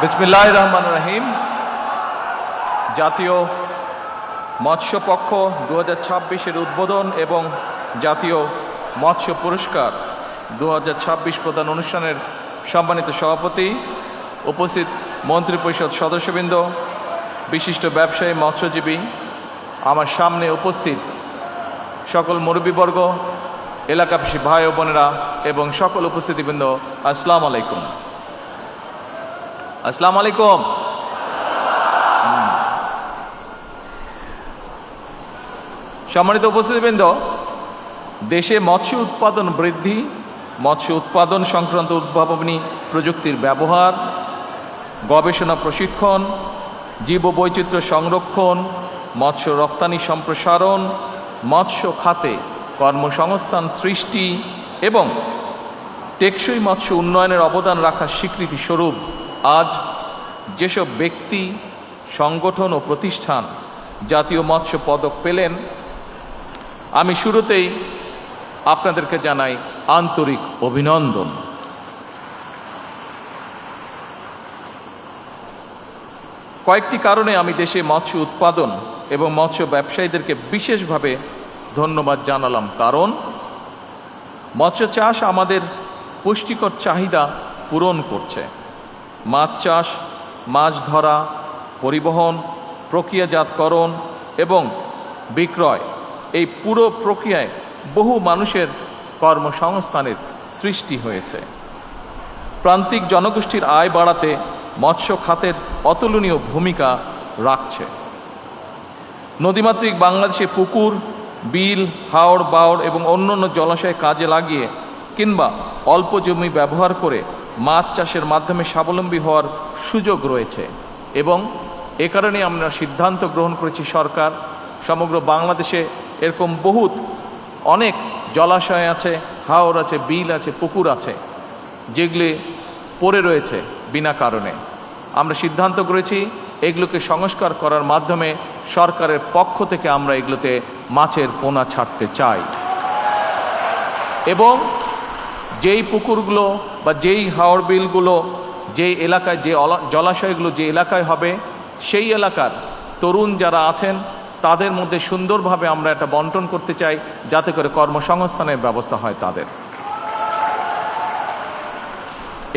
বিসমিল্লাহির রহমানির রহিম। জাতীয় মৎস্য পক্ষ 2026-এর উদ্বোধন এবং জাতীয় মৎস্য পুরস্কার 2026 প্রদান অনুষ্ঠানের সম্মানিত সভাপতি, উপস্থিত মন্ত্রিপরিষদ সদস্যবৃন্দ, বিশিষ্ট ব্যবসায়ী, মৎস্যজীবী, আমার সামনে উপস্থিত সকল মুরব্বীবর্গ, এলাকাবাসী ভাই ও বোনেরা এবং সকল উপস্থিতিবৃন্দ, আসসালামু আলাইকুম। আসসালামু আলাইকুম। সম্মানিত উপস্থিতিবৃন্দ, দেশে মৎস্য উৎপাদন বৃদ্ধি, মৎস্য উৎপাদন সংক্রান্ত উদ্ভাবনী প্রযুক্তির ব্যবহার, গবেষণা প্রশিক্ষণ, জীববৈচিত্র্য সংরক্ষণ, মৎস্য রফতানি সম্প্রসারণ, মৎস্য খাতে কর্মসংস্থান সৃষ্টি এবং টেকসই মৎস্য উন্নয়নের অবদান রাখার স্বীকৃতি স্বরূপ আজ যেসব ব্যক্তি, সংগঠন ও প্রতিষ্ঠান জাতীয় মৎস্য পদক পেলেন, আমি শুরুতেই আপনাদেরকে জানাই আন্তরিক অভিনন্দন। কয়েকটি কারণে আমি দেশে মৎস্য উৎপাদন এবং মৎস্য ব্যবসায়ীদেরকে বিশেষভাবে ধন্যবাদ জানালাম। কারণ মৎস্য চাষ আমাদের পুষ্টিকর চাহিদা পূরণ করছে। মাছ চাষ, মাছ ধরা, পরিবহন, প্রক্রিয়াজাতকরণ এবং বিক্রয়, এই পুরো প্রক্রিয়ায় বহু মানুষের কর্মসংস্থানের সৃষ্টি হয়েছে। প্রান্তিক জনগোষ্ঠীর আয় বাড়াতে মৎস্য খাতের অতুলনীয় ভূমিকা রাখছে। নদীমাতৃক বাংলাদেশে পুকুর, বিল, হাওর, বাওর এবং অন্যান্য জলাশয় কাজে লাগিয়ে কিংবা অল্প জমি ব্যবহার করে মাছ চাষের মাধ্যমে স্বাবলম্বী হওয়ার সুযোগ রয়েছে এবং এ কারণে আমরা সিদ্ধান্ত গ্রহণ করেছি, সরকার সমগ্র বাংলাদেশে এরকম অনেক জলাশয় আছে, হাওর আছে, বিল আছে, পুকুর আছে, যেগুলি পড়ে রয়েছে বিনা কারণে। আমরা সিদ্ধান্ত করেছি এগুলোকে সংস্কার করার মাধ্যমে সরকারের পক্ষ থেকে আমরা এগুলোতে মাছের পোনা ছাড়তে চাই এবং যেই পুকুরগুলো বা যেই হাওর বিলগুলো যেই এলাকায়, যে জলাশয়গুলো যে এলাকায় হবে, সেই এলাকার তরুণ যারা আছেন তাদের মধ্যে সুন্দরভাবে আমরা এটা বন্টন করতে চাই, যাতে করে কর্মসংস্থানের ব্যবস্থা হয় তাদের।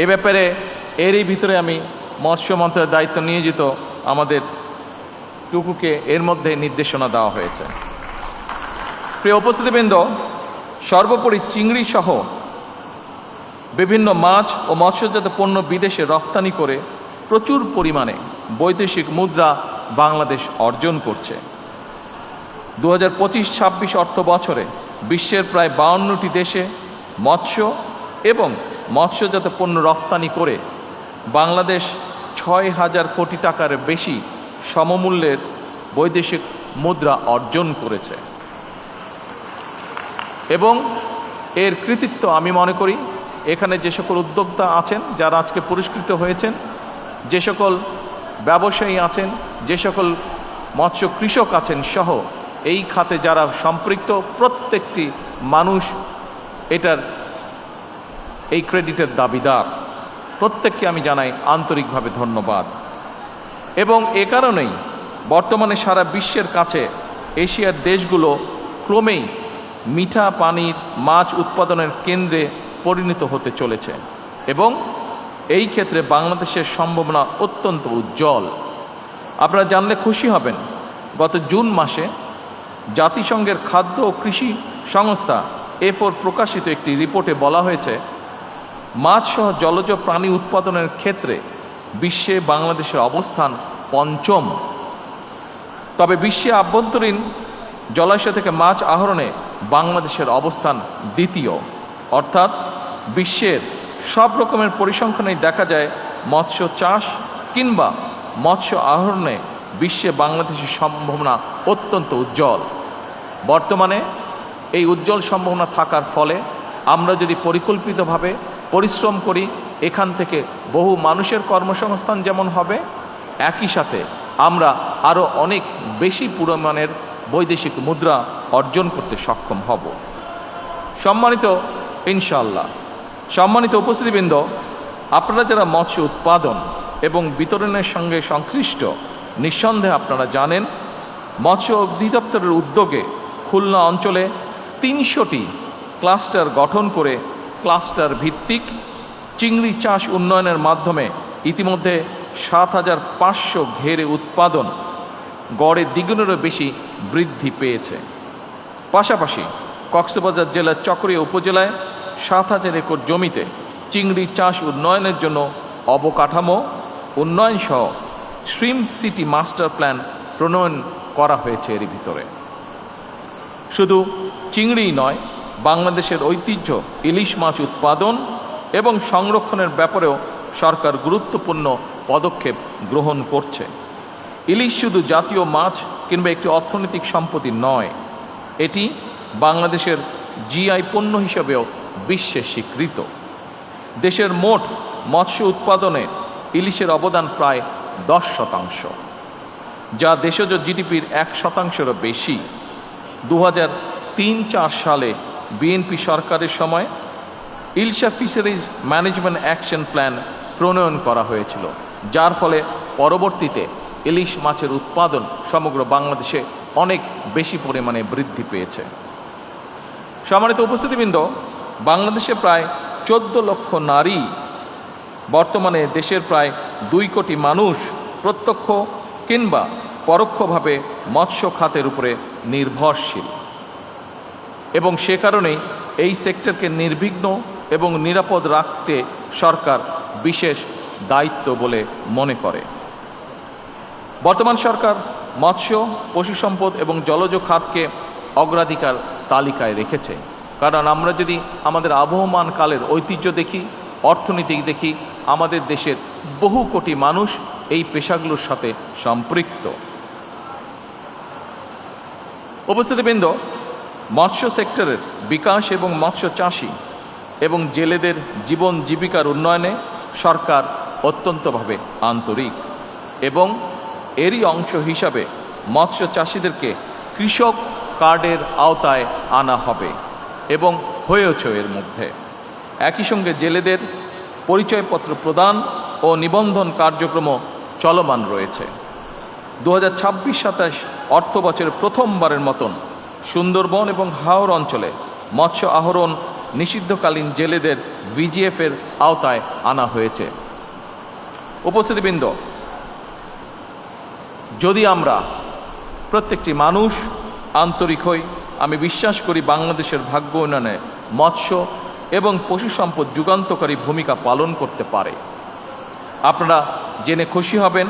এ ব্যাপারে এরই ভিতরে আমি মৎস্য মন্ত্রণালয়ের দায়িত্ব নিয়োজিত আমাদের টুকুকে এর মধ্যে নির্দেশনা দেওয়া হয়েছে। প্রিয় উপস্থিতিবৃন্দ, সর্বোপরি চিংড়ি সহ বিভিন্ন মাছ ও মৎস্যজাত পণ্য বিদেশে রফতানি করে প্রচুর পরিমাণে বৈদেশিক মুদ্রা বাংলাদেশ অর্জন করছে। 2025-26 অর্থ বছরে বিশ্বের প্রায় 52টি দেশে মৎস্য এবং মৎস্যজাত পণ্য রফতানি করে বাংলাদেশ 6,000 কোটি টাকার বেশি সমমূল্যের বৈদেশিক মুদ্রা অর্জন করেছে এবং এর কৃতিত্ব আমি মনে করি এখানে যে সকল উদ্যোক্তা আছেন যারা আজকে পুরস্কৃত হয়েছেন, যে সকল ব্যবসায়ী আছেন, যে সকল মৎস্য কৃষক আছেন সহ এই খাতে যারা সম্পৃক্ত প্রত্যেকটি মানুষ এটার এই ক্রেডিটের দাবিদার। প্রত্যেককে আমি জানাই আন্তরিকভাবে ধন্যবাদ। এবং এ কারণেই বর্তমানে সারা বিশ্বের কাছে এশিয়ার দেশগুলো ক্রমেই মিঠা পানির মাছ উৎপাদনের কেন্দ্রে পরিণত হতে চলেছে এবং এই ক্ষেত্রে বাংলাদেশের সম্ভাবনা অত্যন্ত উজ্জ্বল। আপনারা জানলে খুশি হবেন, গত জুন মাসে জাতিসংঘের খাদ্য ও কৃষি সংস্থা FAO প্রকাশিত একটি রিপোর্টে বলা হয়েছে, মাছ সহ জলজ প্রাণী উৎপাদনের ক্ষেত্রে বিশ্বে বাংলাদেশের অবস্থান পঞ্চম। তবে বিশ্বে আভ্যন্তরীণ জলাশয় থেকে মাছ আহরণে বাংলাদেশের অবস্থান দ্বিতীয়। অর্থাৎ বিশ্বের সব রকমের পরিসংখ্যানেই দেখা যায় মৎস্য চাষ কিংবা মৎস্য আহরণে বিশ্বে বাংলাদেশের সম্ভাবনা অত্যন্ত উজ্জ্বল। বর্তমানে এই উজ্জ্বল সম্ভাবনা থাকার ফলে আমরা যদি পরিকল্পিতভাবে পরিশ্রম করি, এখান থেকে বহু মানুষের কর্মসংস্থান যেমন হবে, একই সাথে আমরা আরও অনেক বেশি পরিমাণের বৈদেশিক মুদ্রা অর্জন করতে সক্ষম হব। সম্মানিত উপস্থিতিবৃন্দ, আপনারা যারা মৎস্য উৎপাদন এবং বিতরণের সঙ্গে সংশ্লিষ্ট নিঃসন্দেহে আপনারা জানেন, মৎস্য অধিদপ্তরের উদ্যোগে খুলনা অঞ্চলে ৩০০টি ক্লাস্টার গঠন করে ক্লাস্টার ভিত্তিক চিংড়ি চাষ উন্নয়নের মাধ্যমে ইতিমধ্যে ৭৫০০ ঘেরে উৎপাদন গড়ে দ্বিগুণেরও বেশি বৃদ্ধি পেয়েছে। পাশাপাশি কক্সবাজার জেলার চকরিয়া উপজেলায় ৭,০০০ একর জমিতে চিংড়ি চাষ উন্নয়নের জন্য অবকাঠামো উন্নয়ন সহ শ্রিম্প সিটি মাস্টার প্ল্যান প্রণয়ন করা হয়েছে। এর ভিতরে শুধু চিংড়িই নয়, বাংলাদেশের ঐতিহ্য ইলিশ মাছ উৎপাদন এবং সংরক্ষণের ব্যাপারেও সরকার গুরুত্বপূর্ণ পদক্ষেপ গ্রহণ করছে। ইলিশ শুধু জাতীয় মাছ কিংবা একটি অর্থনৈতিক সম্পত্তি নয়, এটি বাংলাদেশের জিআই পণ্য হিসেবেও বিশ্বে স্বীকৃত। দেশের মোট মৎস্য উৎপাদনে ইলিশের অবদান প্রায় 10%, যা দেশজ জিডিপির 1%-এরও বেশি। 2003-04 সালে বিএনপি সরকারের সময় Ilsha fisheries management action plan প্রণয়ন করা হয়েছিল, যার ফলে পরবর্তীতে ইলিশ মাছের উৎপাদন সমগ্র বাংলাদেশে অনেক বেশি পরিমাণে বৃদ্ধি পেয়েছে। সম্মানিত উপস্থিতিবৃন্দ, বাংলাদেশে প্রায় 14 লক্ষ নারী, বর্তমানে দেশের প্রায় 2 কোটি মানুষ প্রত্যক্ষ কিংবা পরোক্ষভাবে মৎস্য খাতের উপরে নির্ভরশীল এবং সে কারণেই এই সেক্টরকে নির্বিঘ্ন এবং নিরাপদ রাখতে সরকার বিশেষ দায়িত্ব বলে মনে করে। বর্তমান সরকার মৎস্য, পশু সম্পদ এবং জলজ খাতকে অগ্রাধিকার তালিকায় রেখেছে, কারণ আমরা যদি আমাদের আবহমান কালের ঐতিহ্য দেখি, অর্থনীতি দেখি, আমাদের দেশের বহু কোটি মানুষ এই পেশাগুলোর সাথে সম্পৃক্ত। উপস্থিতিবৃন্দ, মৎস্য সেক্টরের বিকাশ এবং মৎস্য চাষী এবং জেলেদের জীবন জীবিকার উন্নয়নে সরকার অত্যন্তভাবে আন্তরিক এবং এরই অংশ হিসাবে মৎস্য চাষীদেরকে কৃষক কার্ডের আওতায় আনা হবে এবং হয়েছে এর মধ্যে। একই সঙ্গে জেলেদের পরিচয়পত্র প্রদান ও নিবন্ধন কার্যক্রম চলমান রয়েছে। 2026-27 অর্থ বছরের প্রথমবারের মতন সুন্দরবন এবং হাওর অঞ্চলে মৎস্য আহরণ নিষিদ্ধকালীন জেলেদের ভিজিএফের আওতায় আনা হয়েছে। উপস্থিতিবৃন্দ, যদি আমরা প্রত্যেকটি মানুষ আন্তরিক হই, আমি বিশ্বাস করি বাংলাদেশের ভাগ্য উন্নয়নে মৎস্য এবং পশু সম্পদ যুগান্তকারী ভূমিকা পালন করতে পারে। আপনারা জেনে খুশি হবেন,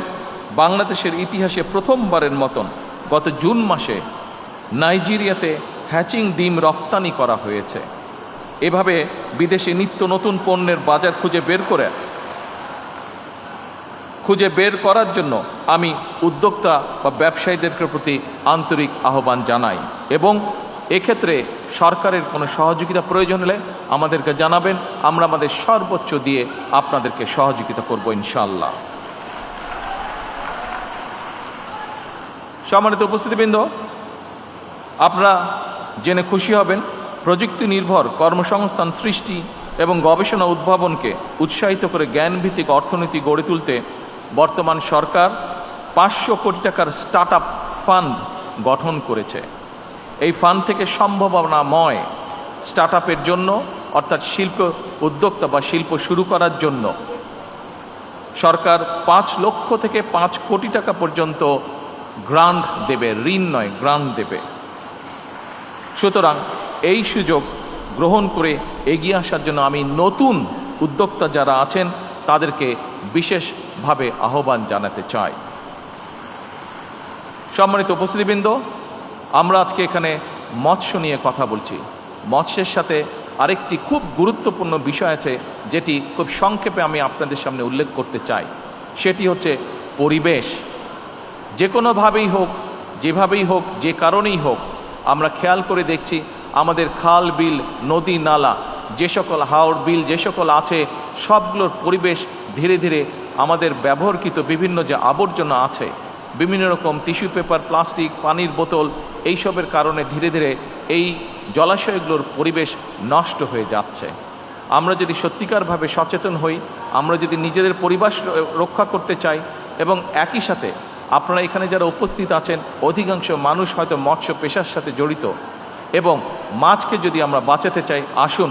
বাংলাদেশের ইতিহাসে প্রথমবারের মতন গত জুন মাসে নাইজেরিয়াতে হ্যাচিং ডিম রফতানি করা হয়েছে। এভাবে বিদেশে নিত্য নতুন পণ্যের বাজার খুঁজে বের করার জন্য আমি উদ্যোক্তা বা ব্যবসায়ীদের প্রতি আন্তরিক আহ্বান জানাই এবং এক্ষেত্রে সরকারের কোনো সহযোগিতা প্রয়োজন হলে আমাদেরকে জানাবেন, আমরা আমাদের সর্বোচ্চ দিয়ে আপনাদেরকে সহযোগিতা করব ইনশাআল্লাহ। সম্মানিত উপস্থিতিবৃন্দ, আপনারা জেনে খুশি হবেন, প্রযুক্তি নির্ভর কর্মসংস্থান সৃষ্টি এবং গবেষণা উদ্ভাবনকে উৎসাহিত করে জ্ঞানভিত্তিক অর্থনীতি গড়ে তুলতে বর্তমান সরকার 500 কোটি টাকার স্টার্ট আপ ফান্ড গঠন করেছে। এই ফান্ড থেকে সম্ভাবনাময় স্টার্ট আপের জন্য, অর্থাৎ শিল্প উদ্যোক্তা বা শিল্প শুরু করার জন্য সরকার 5 লক্ষ থেকে 5 কোটি টাকা পর্যন্ত গ্রান্ট দেবে, ঋণ নয় গ্রান্ট দেবে। সুতরাং এই সুযোগ গ্রহণ করে এগিয়ে আসার জন্য আমি নতুন উদ্যোক্তা যারা আছেন তাদেরকে বিশেষভাবে আহ্বান জানাতে চাই। সম্মানিত উপস্থিতিবৃন্দ, আমরা আজকে এখানে মৎস্য নিয়ে কথা বলছি। মৎস্যের সাথে আরেকটি খুব গুরুত্বপূর্ণ বিষয় আছে যেটি খুব সংক্ষেপে আমি আপনাদের সামনে উল্লেখ করতে চাই, সেটি হচ্ছে পরিবেশ। যে কোনোভাবেই হোক, যেভাবেই হোক, যে কারণেই হোক, আমরা খেয়াল করে দেখছি আমাদের খাল বিল নদী নালা যে সকল হাওর বিল যে সকল আছে সবগুলোর পরিবেশ ধীরে ধীরে আমাদের ব্যবহৃত বিভিন্ন যে আবর্জনা আছে, বিভিন্ন রকম টিস্যু পেপার, প্লাস্টিক, পানির বোতল, এইসবের কারণে ধীরে ধীরে এই জলাশয়গুলোর পরিবেশ নষ্ট হয়ে যাচ্ছে। আমরা যদি সত্যিকারভাবে সচেতন হই আমরা যদি নিজেদের পরিবেশ রক্ষা করতে চাই এবং একই সাথে আপনারা এখানে যারা উপস্থিত আছেন অধিকাংশ মানুষ হয়তো মৎস্য পেশার সাথে জড়িত, এবং মাছকে যদি আমরা বাঁচাতে চাই, আসুন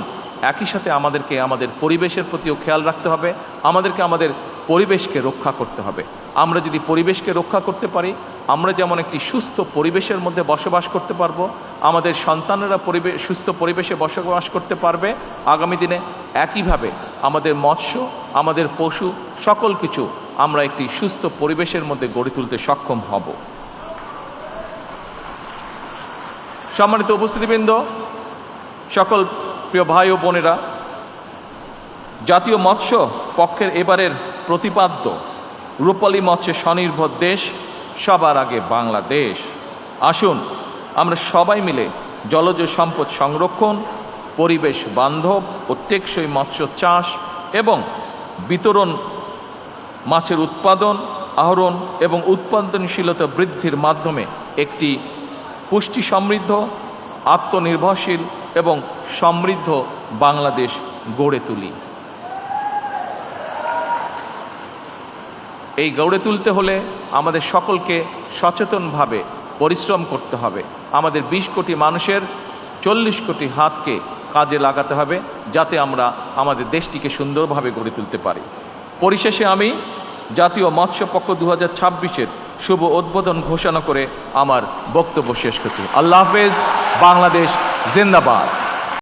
একই সাথে আমাদেরকে আমাদের পরিবেশের প্রতিও খেয়াল রাখতে হবে, আমাদেরকে আমাদের পরিবেশকে রক্ষা করতে হবে। আমরা যদি পরিবেশকে রক্ষা করতে পারি, আমরা যেমন একটি সুস্থ পরিবেশের মধ্যে বসবাস করতে পারবো, আমাদের সন্তানেরা সুস্থ পরিবেশে বসবাস করতে পারবে আগামী দিনে, একইভাবে আমাদের মৎস্য, আমাদের পশু, সকল কিছু আমরা একটি সুস্থ পরিবেশের মধ্যে গড়ে তুলতে সক্ষম হব। সম্মানিত উপস্থিতিবৃন্দ, সকল প্রিয় ভাই ও বোনেরা, জাতীয় মৎস্য পক্ষের এবারের প্রতিপাদ্য রূপালী মৎস্যে স্বনির্ভর দেশ, সবার আগে বাংলাদেশ। আসুন আমরা সবাই মিলে জলজ সম্পদ সংরক্ষণ, পরিবেশ বান্ধব ও টেকসই মৎস্য চাষ এবং বিতরণ, মাছের উৎপাদন, আহরণ এবং উৎপাদনশীলতা বৃদ্ধির মাধ্যমে একটি পুষ্টি সমৃদ্ধ, আত্মনির্ভরশীল এবং সমৃদ্ধ বাংলাদেশ গড়ে তুলি। এই গড়ে তুলতে হলে আমাদের সকলকে সচেতনভাবে পরিশ্রম করতে হবে। আমাদের 20 কোটি মানুষের 40 কোটি হাতকে কাজে লাগাতে হবে, যাতে আমরা আমাদের দেশটিকে সুন্দরভাবে গড়ে তুলতে পারি। পরিশেষে আমি জাতীয় মৎস্য পক্ষ 2026-এর শুভ উদ্বোধন ঘোষণা করে আমার বক্তব্য শেষ করছি। আল্লাহ হাফেজ। বাংলাদেশ জিন্দাবাদ।